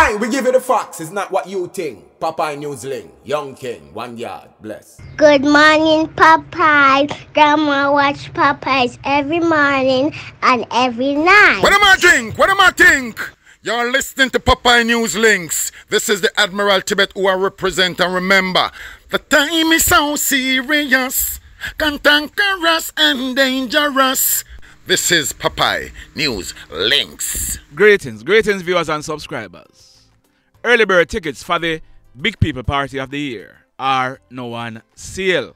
Aye, we give you the facts. It's not what you think. Popeye Newsling, Young King, 1 yard, bless. Good morning, Popeye. Grandma watch Popeyes every morning and every night. What am I drink? What am I think? You're listening to Popeye News Links. This is the Admiral Tibet who I represent, and remember, the time is so serious, cantankerous and dangerous. This is Popeye News Links. Greetings viewers and subscribers. Early bird tickets for the Big People Party of the Year are now on sale.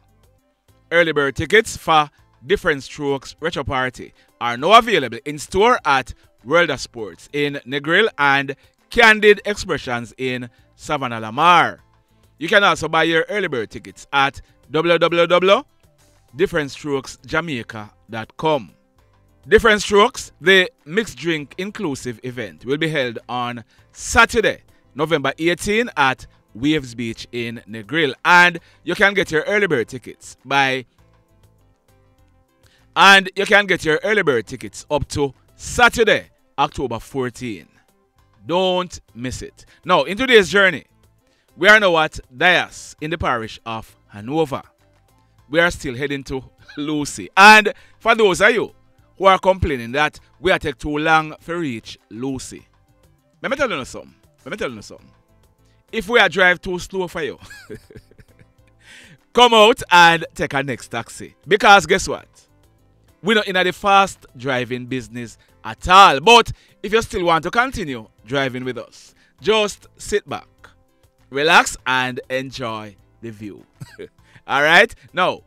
Early bird tickets for Different Strokes Retro Party are now available in store at World of Sports in Negril and Candid Expressions in Savannah Lamar. You can also buy your early bird tickets at www.differentstrokesjamaica.com. Different Strokes, the mixed drink inclusive event, will be held on Saturday, November 18 at Waves Beach in Negril, and you can get your early bird tickets up to Saturday, October 14. Don't miss it. Now, in today's journey, we are now at Dias in the parish of Hanover. We are still heading to Lucy, and for those of you who are complaining that we are take too long to reach Lucy, let me tell you something. If we are drive too slow for you, come out and take a next taxi. Because guess what? We're not in the fast driving business at all. But if you still want to continue driving with us, just sit back, relax, and enjoy the view. Alright? Now,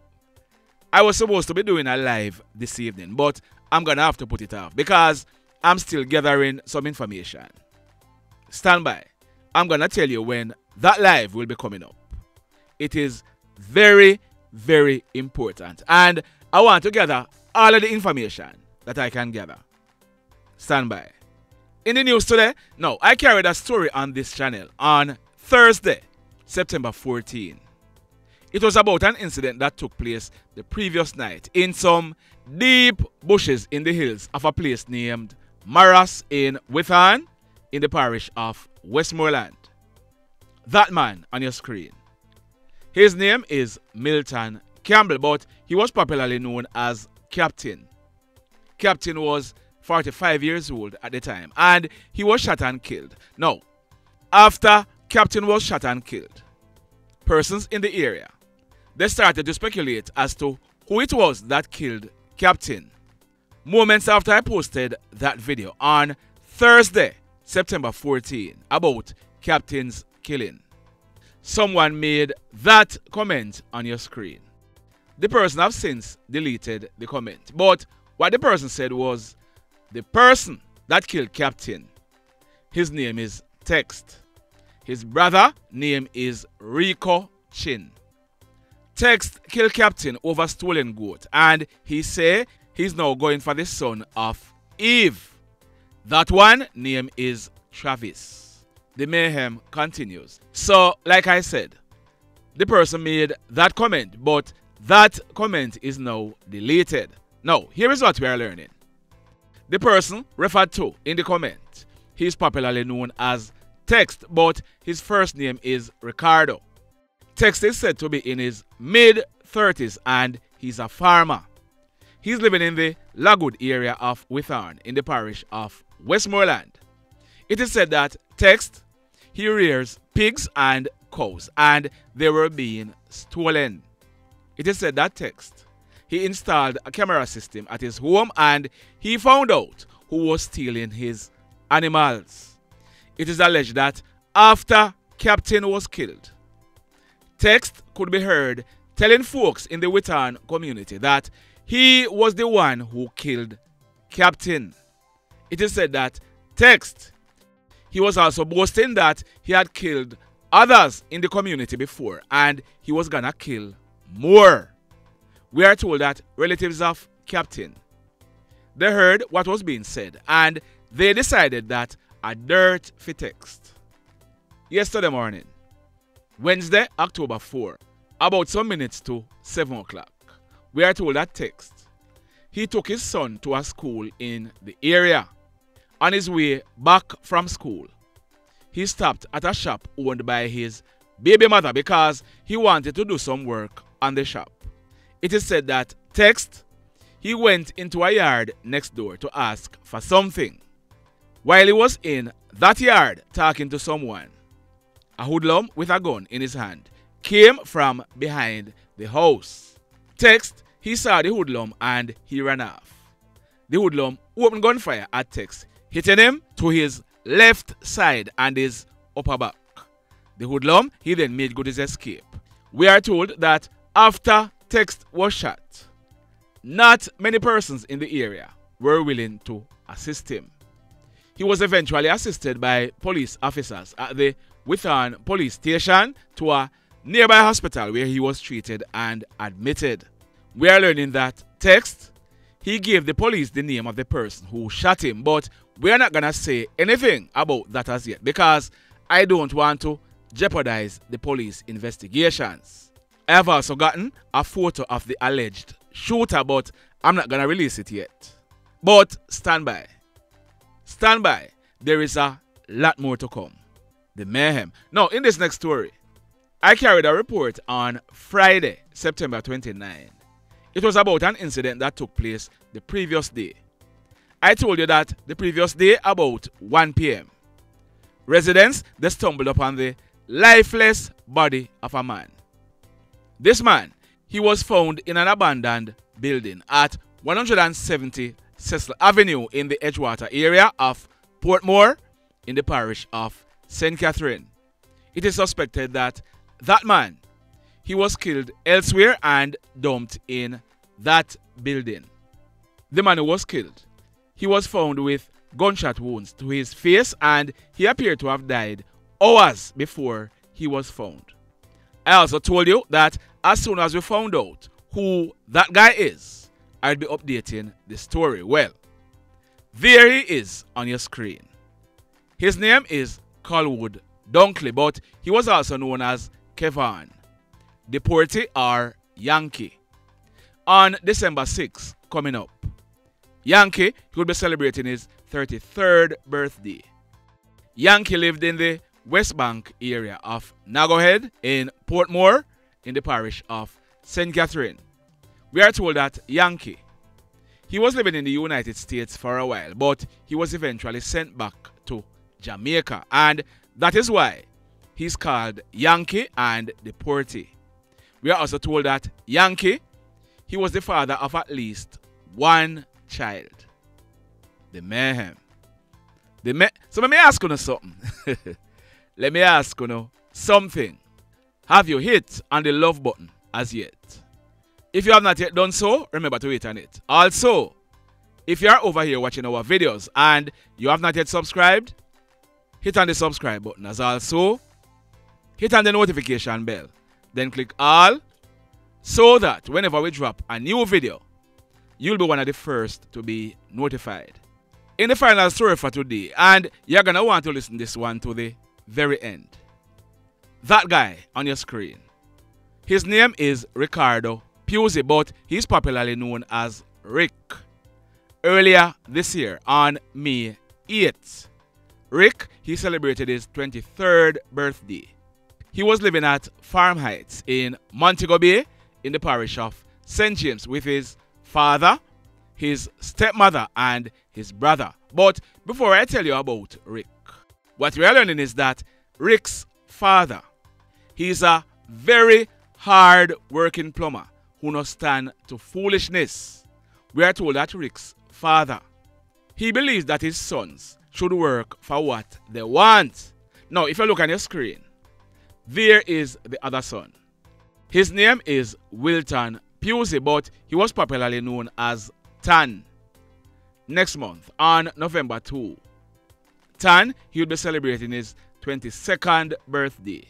I was supposed to be doing a live this evening, but I'm going to have to put it off because I'm still gathering some information. Stand by. I'm going to tell you when that live will be coming up. It is very, very important. And I want to gather all of the information that I can gather. Stand by. In the news today, now I carried a story on this channel on Thursday, September 14. It was about an incident that took place the previous night in some deep bushes in the hills of a place named Maras in Wilton in the parish of Westmoreland. That man on your screen, his name is Milton Campbell, but he was popularly known as Captain. Captain was 45 years old at the time, and he was shot and killed. Now, after Captain was shot and killed, persons in the area, they started to speculate as to who it was that killed Captain. Moments after I posted that video on Thursday, September 14, about Captain's killing, someone made that comment on your screen. The person has since deleted the comment, but what the person said was the person that killed Captain, his name is Text. His brother name is Rico Chin. Text killed Captain over stolen goat, and he say he's now going for the son of Eve. That one name is Travis. The mayhem continues. So, like I said, the person made that comment, but that comment is now deleted. Now, here is what we are learning. The person referred to in the comment, he is popularly known as Text, but his first name is Ricardo. Text is said to be in his mid-30s and he's a farmer. He's living in the Lagwood area of Wilton in the parish of Westmoreland. It is said that Text, he rears pigs and cows and they were being stolen. It is said that Text, he installed a camera system at his home and he found out who was stealing his animals. It is alleged that after Captain was killed, Text could be heard telling folks in the Wilton community that he was the one who killed Captain. It is said that Text, he was also boasting that he had killed others in the community before and he was gonna kill more. We are told that relatives of Captain, they heard what was being said and they decided that a dirt for Text. Yesterday morning, Wednesday, October 4, about some minutes to 7 o'clock, we are told that Text, he took his son to a school in the area. On his way back from school, he stopped at a shop owned by his baby mother because he wanted to do some work on the shop. It is said that text, he went into a yard next door to ask for something. While he was in that yard talking to someone, a hoodlum with a gun in his hand came from behind the house. Text, he saw the hoodlum and he ran off. The hoodlum opened gunfire at Text, hitting him to his left side and his upper back. The hoodlum, he then made good his escape. We are told that after Text was shot, not many persons in the area were willing to assist him. He was eventually assisted by police officers at the Wilton police station to a nearby hospital where he was treated and admitted. We are learning that Text, he gave the police the name of the person who shot him, but we are not going to say anything about that as yet because I don't want to jeopardize the police investigations. I have also gotten a photo of the alleged shooter, but I'm not going to release it yet. But stand by. Stand by. There is a lot more to come. The mayhem. Now, in this next story, I carried a report on Friday, September 29. It was about an incident that took place the previous day. I told you that the previous day about 1 p.m. residents, they stumbled upon the lifeless body of a man. This man, he was found in an abandoned building at 170 Cecil Avenue in the Edgewater area of PMore in the parish of St. Catherine. It is suspected that that man, he was killed elsewhere and dumped in that building. The man who was killed, he was found with gunshot wounds to his face and he appeared to have died hours before he was found. I also told you that as soon as we found out who that guy is, I'll be updating the story. Well, there he is on your screen. His name is Colwood Dunkley, but he was also known as Kevin, Deportee or Yankee. On December 6th, coming up, Yankee will be celebrating his 33rd birthday. Yankee lived in the West Bank area of Nagohead in PMore in the parish of St. Catherine. We are told that Yankee, he was living in the United States for a while, but he was eventually sent back to Jamaica, and that is why he's called Yankee and Deportee. We are also told that Yankee, he was the father of at least one child. The mayhem. So let me ask you something. Let me ask you something. Have you hit on the love button as yet? If you have not yet done so, remember to hit on it. Also, if you are over here watching our videos and you have not yet subscribed, hit on the subscribe button. As also, hit on the notification bell. Then click all so that whenever we drop a new video, you'll be one of the first to be notified. In the final story for today, and you're going to want to listen to this one to the very end. That guy on your screen, his name is Ricardo Pusey, but he's popularly known as Rick. Earlier this year, on May 8th, Rick, he celebrated his 23rd birthday. He was living at Farm Heights in Montego Bay in the parish of St. James with his father, his stepmother, and his brother. But before I tell you about Rick, what we are learning is that Rick's father, he's a very hard-working plumber who no stand to foolishness. We are told that Rick's father, he believes that his sons should work for what they want. Now, if you look on your screen, there is the other son. His name is Wilton Pusey, but he was popularly known as Tan. Next month, on November 2, Tan, he will be celebrating his 22nd birthday.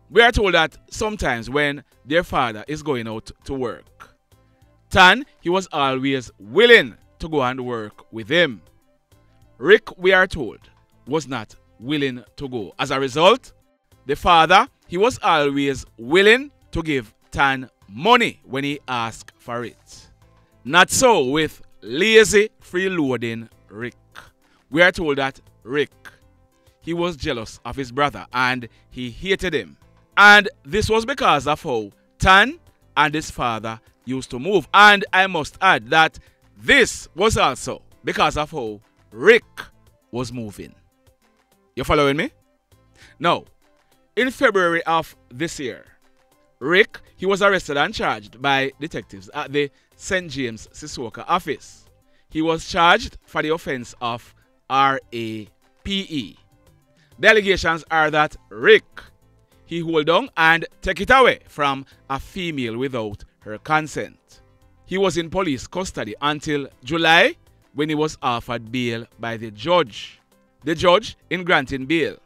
We are told that sometimes when their father is going out to work, Tan, he was always willing to go and work with him. Rick, we are told, was not willing to go. As a result, the father, he was always willing to give Tan money when he asked for it. Not so with lazy, freeloading Rick. We are told that Rick, he was jealous of his brother and he hated him. And this was because of how Tan and his father used to move. And I must add that this was also because of how Rick was moving. You following me? Now, in February of this year, Rick, he was arrested and charged by detectives at the St. James Sissooka office. He was charged for the offense of RAPE. The allegations are that Rick, he hold on and take it away from a female without her consent. He was in police custody until July when he was offered bail by the judge. The judge, in granting bail,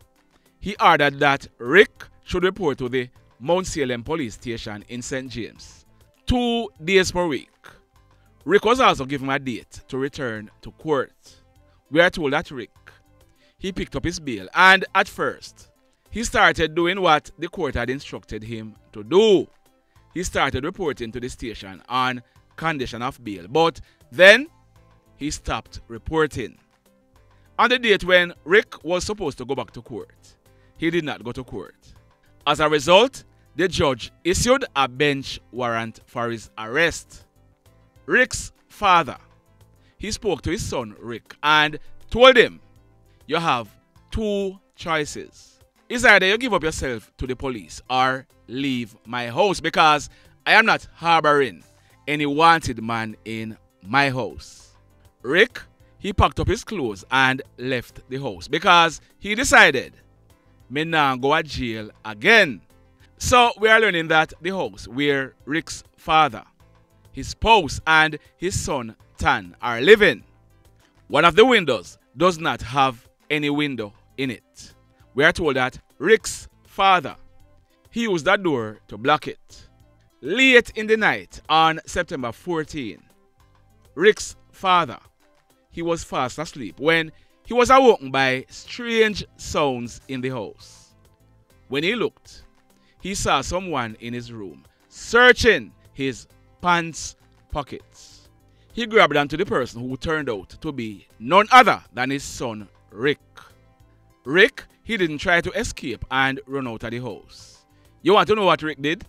he ordered that Rick should report to the Mount Salem police station in St. James 2 days per week. Rick was also given a date to return to court. We are told that Rick, he picked up his bail and at first, he started doing what the court had instructed him to do. He started reporting to the station on condition of bail, but then he stopped reporting. On the date when Rick was supposed to go back to court, he did not go to court. As a result, the judge issued a bench warrant for his arrest. Rick's father, he spoke to his son Rick and told him, you have two choices. It's either you give up yourself to the police or leave my house because I am not harboring any wanted man in my house. Rick, he packed up his clothes and left the house because he decided, me nah go to jail again. So we are learning that the house where Rick's father, his spouse and his son Tan are living, one of the windows does not have any window in it. We are told that Rick's father, he used that door to block it. Late in the night on September 14, Rick's father, he was fast asleep when he was awoken by strange sounds in the house. When he looked, he saw someone in his room searching his pants pockets. He grabbed onto the person who turned out to be none other than his son Rick. Rick, he didn't try to escape and run out of the house. You want to know what Rick did?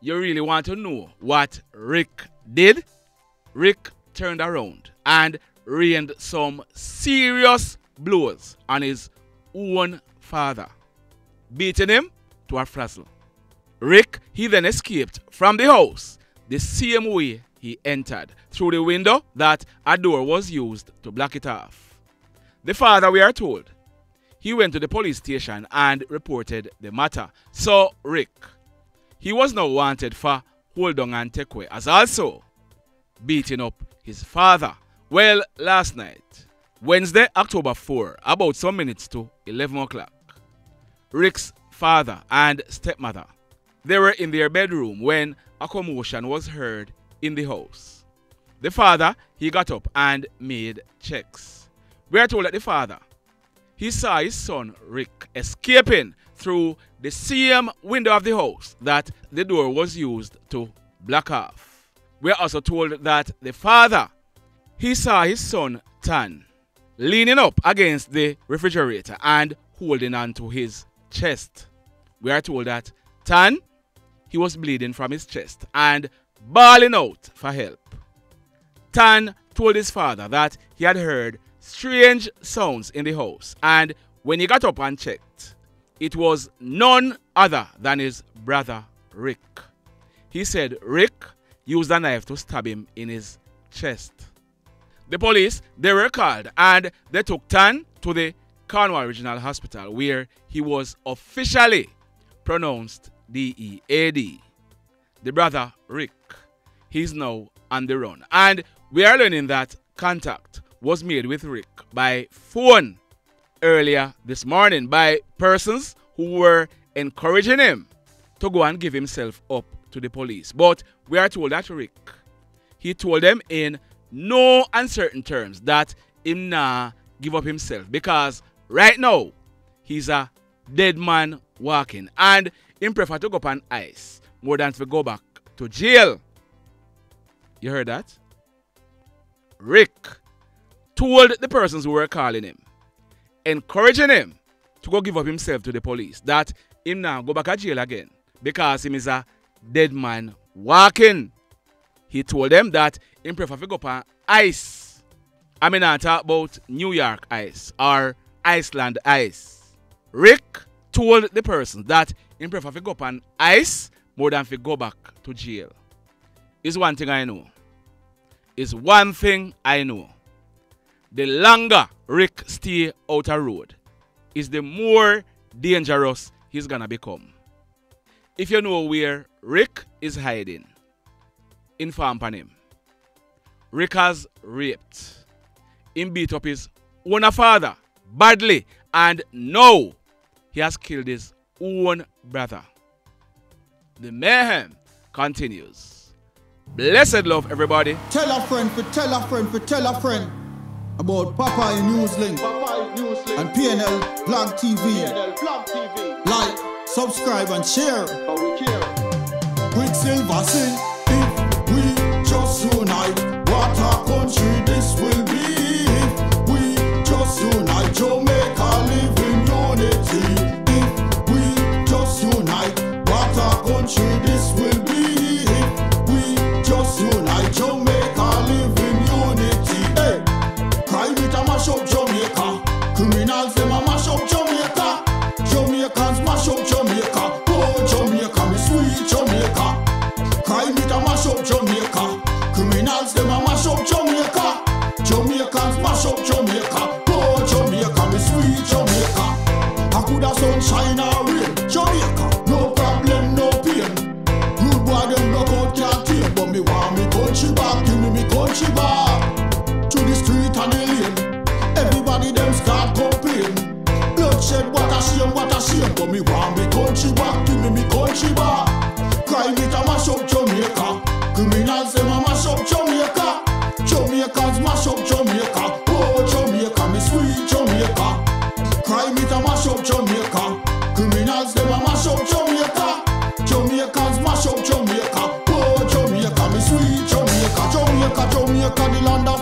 You really want to know what Rick did? Rick turned around and rained some serious blows on his own father, beating him to a frazzle. Rick, he then escaped from the house the same way he entered, through the window that a door was used to block it off. The father, we are told, he went to the police station and reported the matter. So Rick, he was now wanted for hold on and take away, as also beating up his father. Well, last night, Wednesday, October 4, about some minutes to 11 o'clock, Rick's father and stepmother, they were in their bedroom when a commotion was heard in the house. The father, he got up and made checks. We are told that the father, he saw his son Rick escaping through the same window of the house that the door was used to block off. We are also told that the father, he saw his son Tan leaning up against the refrigerator and holding on to his chest. We are told that Tan, he was bleeding from his chest and bawling out for help. Tan told his father that he had heard strange sounds in the house, and when he got up and checked, it was none other than his brother Rick. He said Rick used a knife to stab him in his chest. The police, they were called and they took Tan to the Cornwall Regional Hospital where he was officially pronounced DEAD. The brother Rick, he's now on the run, and we are learning that contact was made with Rick by phone earlier this morning by persons who were encouraging him to go and give himself up to the police. But we are told that Rick, he told them in no uncertain terms that him nah give up himself because right now he's a dead man walking and him prefer to go up on ice more than to go back to jail. You heard that? Rick told the persons who were calling him, encouraging him to go give up himself to the police. That him now go back to jail again because him is a dead man walking. He told them that him prefer to go on ice. I mean, I talk about New York ice or Iceland ice. Rick told the person that him prefer to go on ice more than to go back to jail. Is one thing I know. Is one thing I know. The longer Rick stay out of road, is the more dangerous he's gonna become. If you know where Rick is hiding, inform on him. Rick has raped. Him beat up his own father badly, and now he has killed his own brother. The mayhem continues. Blessed love, everybody. Tell a friend for tell a friend for tell a friend about Popeye Newslink and PNL Blog TV. Like, subscribe and share. Quicksilver sing, if we just unite, what a country this will be. If we just unite, Jamaica live in unity. If we just unite, what a country this will be. If we just unite, Jamaica live in unity. Hey, crime it a mash up Jamaica. Criminals them a mash up Jamaica. Jamaicans mash up Jamaica. Oh Jamaica, me sweet Jamaica. Crime it a mash up Jamaica. Criminals them a mash up Jamaica. Jamaicans mash up Jamaica. Oh Jamaica, me sweet Jamaica. I coulda sunshine or rain. Jamaica, no problem, no pain. Rude boy them no out can't take, but me want me country back. Give me country back. To the street and the lane. Everybody them start complain. Bloodshed, what a shame, but me want me country back. Give me country back. Crime it a mash up Jamaica. Criminals them a mash up Jamaica. Jamaicans mash up Jamaica. Oh Jamaica, me sweet Jamaica. Crime it a mash up Jamaica. Criminals them a mash up Jamaica. Jamaicans mash up Jamaica. Oh Jamaica, me sweet Jamaica. Jamaica, the land of